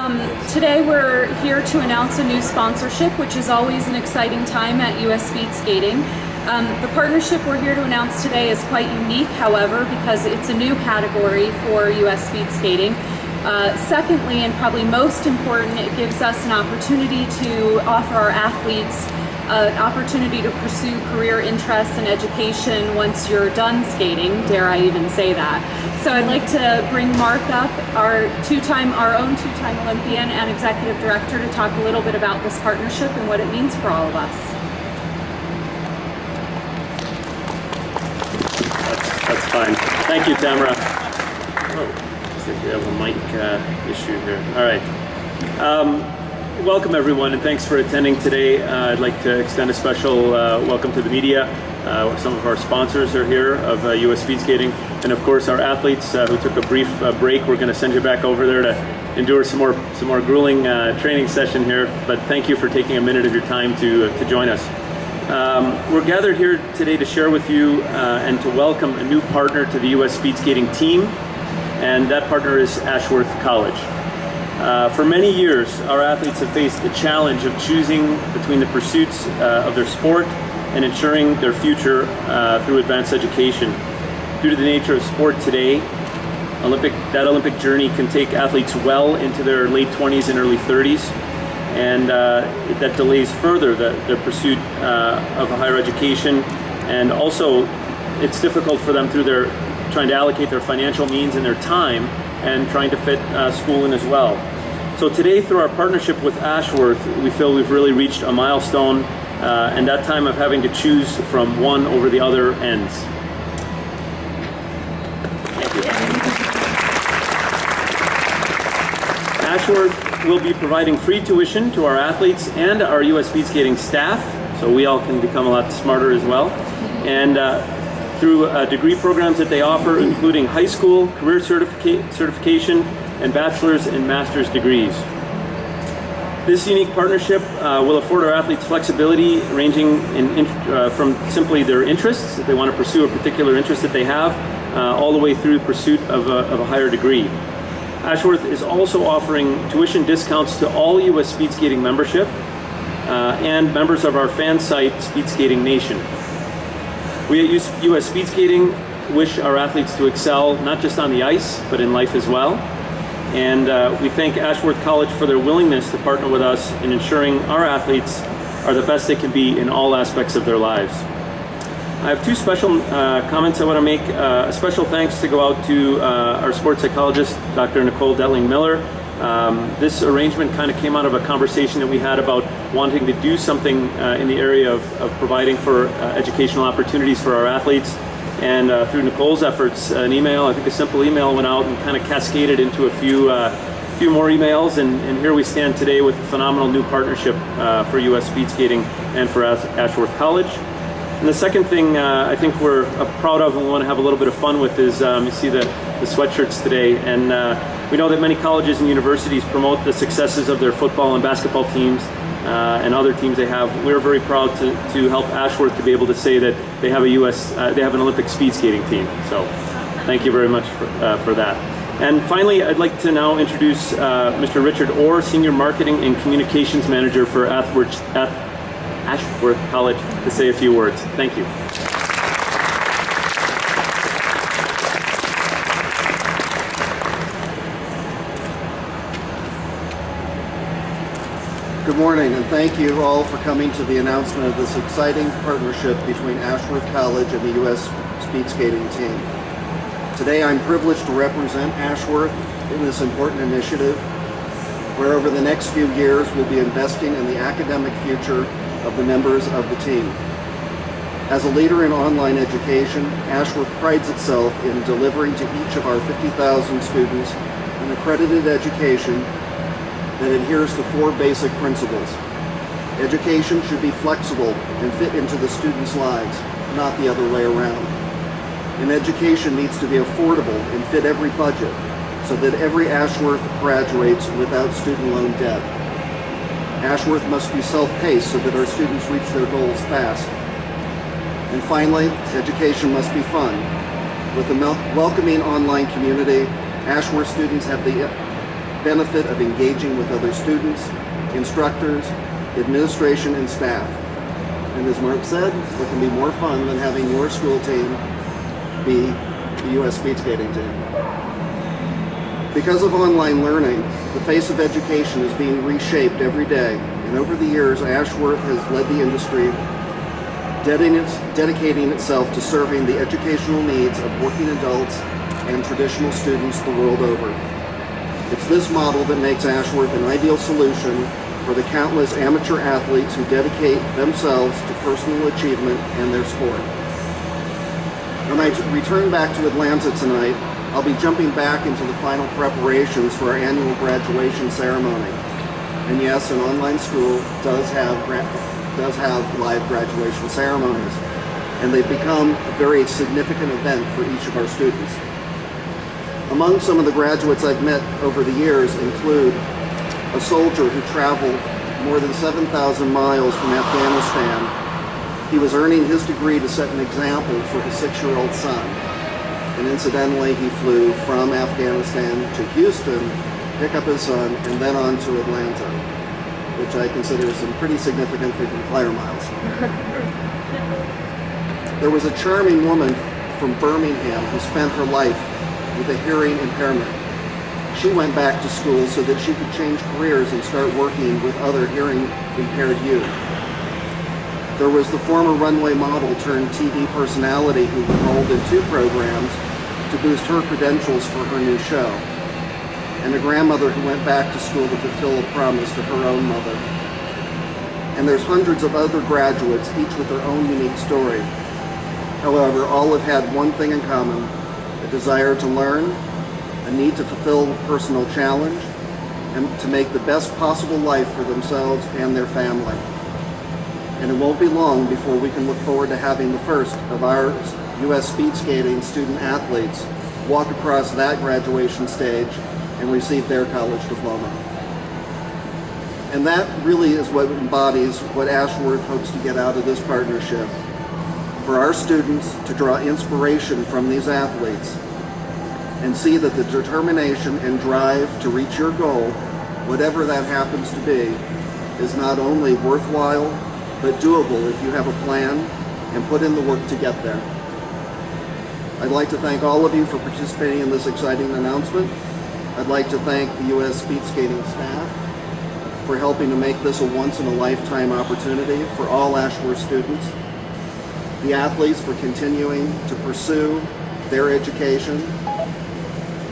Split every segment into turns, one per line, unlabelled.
Today we're here to announce a new sponsorship, which is always an exciting time at US Speedskating. The partnership we're here to announce today is quite unique, however, because it's a new category for US Speedskating. Secondly, and probably most important, it gives us an opportunity to offer our athletes an opportunity to pursue career interests and education once you're done skating, dare I even say that. So I'd like to bring Mark up, our own two-time Olympian and executive director, to talk a little bit about this partnership and what it means for all of us.
That's fine. Thank you, Tamara. Oh, I think we have a mic issue here. All right. Welcome everyone, and thanks for attending today. I'd like to extend a special welcome to the media. Some of our sponsors are here of US Speedskating, and of course our athletes who took a brief break. We're going to send you back over there to endure some more grueling training session here. But thank you for taking a minute of your time to join us. We're gathered here today to share with you and to welcome a new partner to the US Speedskating team, and that partner is Ashworth College. For many years, our athletes have faced the challenge of choosing between the pursuits of their sport and ensuring their future through advanced education. Due to the nature of sport today, that Olympic journey can take athletes well into their late 20s and early 30s, and that delays further their pursuit of a higher education. And also, it's difficult for them through trying to allocate their financial means and their time and trying to fit school in as well. So today, through our partnership with Ashworth, we feel we've really reached a milestone and that time of having to choose from one over the other ends. Thank you. Ashworth will be providing free tuition to our athletes and our US Speedskating staff, so we all can become a lot smarter as well. And through degree programs that they offer, including high school, career certification, and bachelor's and master's degrees. This unique partnership will afford our athletes flexibility ranging from simply their interests, if they want to pursue a particular interest that they have, all the way through pursuit of a higher degree. Ashworth is also offering tuition discounts to all US Speedskating membership and members of our fan site, Speedskating Nation. We at US Speedskating wish our athletes to excel not just on the ice, but in life as well. And we thank Ashworth College for their willingness to partner with us in ensuring our athletes are the best they can be in all aspects of their lives. I have two special comments I want to make. A special thanks to go out to our sports psychologist, Dr. Nicole Detling-Miller. This arrangement kind of came out of a conversation that we had about wanting to do something in the area of providing for educational opportunities for our athletes. And through Nicole's efforts, an email, I think a simple email, went out and kind of cascaded into a few more emails. And here we stand today with a phenomenal new partnership for US Speedskating and for Ashworth College. And the second thing I think we're proud of and we want to have a little bit of fun with is you see the sweatshirts today. And we know that many colleges and universities promote the successes of their football and basketball teams and other teams they have. We're very proud to help Ashworth to be able to say that they have they have an Olympic speed skating team. So thank you very much for that. And finally, I'd like to now introduce Mr. Richard Orr, Senior Marketing and Communications Manager for Ashworth College, to say a few words. Thank you.
Good morning, and thank you all for coming to the announcement of this exciting partnership between Ashworth College and the US Speedskating team. Today I'm privileged to represent Ashworth in this important initiative, where over the next few years we'll be investing in the academic future of the members of the team. As a leader in online education, Ashworth prides itself in delivering to each of our 50,000 students an accredited education that adheres to four basic principles. Education should be flexible and fit into the students' lives, not the other way around. And education needs to be affordable and fit every budget so that every Ashworth graduates without student loan debt. Ashworth must be self-paced so that our students reach their goals fast. And finally, education must be fun. With a welcoming online community, Ashworth students have the benefit of engaging with other students, instructors, administration, and staff. And as Mark said, what can be more fun than having your school team be the U.S. Speedskating team? Because of online learning, the face of education is being reshaped every day, and over the years, Ashworth has led the industry, dedicating itself to serving the educational needs of working adults and traditional students the world over. It's this model that makes Ashworth an ideal solution for the countless amateur athletes who dedicate themselves to personal achievement and their sport. When I return back to Atlanta tonight, I'll be jumping back into the final preparations for our annual graduation ceremony. And yes, an online school does have live graduation ceremonies, and they've become a very significant event for each of our students. Among some of the graduates I've met over the years include a soldier who traveled more than 7,000 miles from Afghanistan. He was earning his degree to set an example for his 6-year-old son. And incidentally, he flew from Afghanistan to Houston, pick up his son, and then on to Atlanta, which I consider some pretty significant frequent flyer miles. There was a charming woman from Birmingham who spent her life with a hearing impairment. She went back to school so that she could change careers and start working with other hearing impaired youth. There was the former runway model turned TV personality who enrolled in 2 programs to boost her credentials for her new show, and a grandmother who went back to school to fulfill a promise to her own mother. And there's hundreds of other graduates, each with their own unique story. However, all have had one thing in common: a desire to learn, a need to fulfill personal challenge, and to make the best possible life for themselves and their family. And it won't be long before we can look forward to having the first of our U.S. Speedskating student athletes walk across that graduation stage and receive their college diploma. And that really is what embodies what Ashworth hopes to get out of this partnership. For our students to draw inspiration from these athletes and see that the determination and drive to reach your goal, whatever that happens to be, is not only worthwhile, but doable if you have a plan and put in the work to get there. I'd like to thank all of you for participating in this exciting announcement. I'd like to thank the U.S. Speedskating staff for helping to make this a once-in-a-lifetime opportunity for all Ashworth students, the athletes for continuing to pursue their education,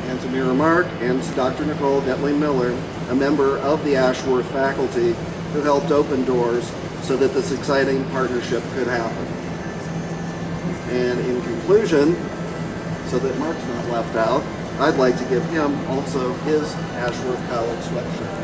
and to Mira Mark and to Dr. Nicole Detling-Miller, a member of the Ashworth faculty who helped open doors so that this exciting partnership could happen. And in conclusion, so that Mark's not left out, I'd like to give him also his Ashworth College sweatshirt.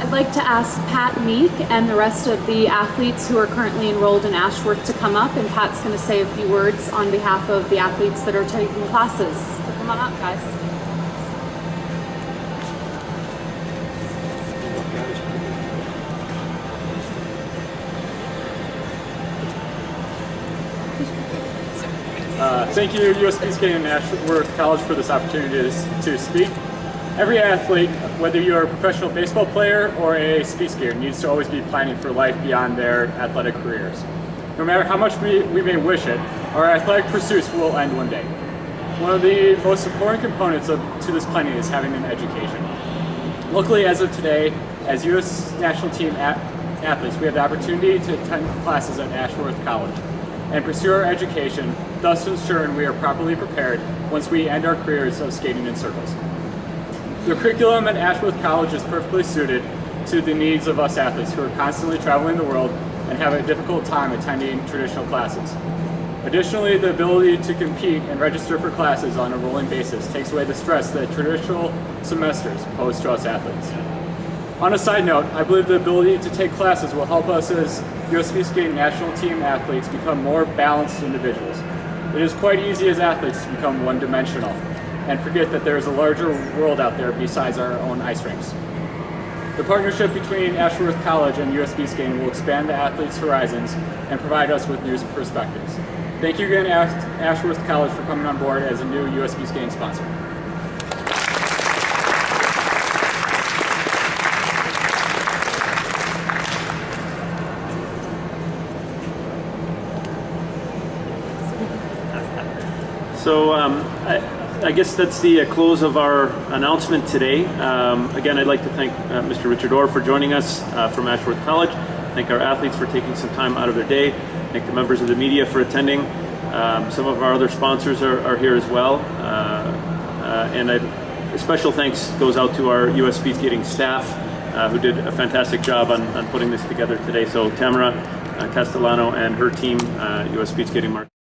I'd like to ask Pat Meek and the rest of the athletes who are currently enrolled in Ashworth to come up, and Pat's going to say a few words on behalf of the athletes that are taking classes. So come on up, guys.
Thank you, U.S. Speedskating and Ashworth College, for this opportunity to speak. Every athlete, whether you're a professional baseball player or a speed skater, needs to always be planning for life beyond their athletic careers. No matter how much we may wish it, our athletic pursuits will end one day. One of the most important components to this planning is having an education. Luckily, as of today, as U.S. national team athletes, we have the opportunity to attend classes at Ashworth College and pursue our education, thus ensuring we are properly prepared once we end our careers of skating in circles. The curriculum at Ashworth College is perfectly suited to the needs of us athletes who are constantly traveling the world and have a difficult time attending traditional classes. Additionally, the ability to compete and register for classes on a rolling basis takes away the stress that traditional semesters pose to us athletes. On a side note, I believe the ability to take classes will help us as U.S. Speedskating national team athletes become more balanced individuals. It is quite easy as athletes to become one-dimensional and forget that there is a larger world out there besides our own ice rinks. The partnership between Ashworth College and US Speedskating will expand the athletes' horizons and provide us with new perspectives. Thank you again, Ashworth College, for coming on board as a new US Speedskating sponsor.
So I guess that's the close of our announcement today. Again, I'd like to thank Mr. Richard Orr for joining us from Ashworth College. Thank our athletes for taking some time out of their day. Thank the members of the media for attending. Some of our other sponsors are here as well. And a special thanks goes out to our US Speedskating staff who did a fantastic job on putting this together today. So Tamara Castellano and her team, US Speedskating Marketing.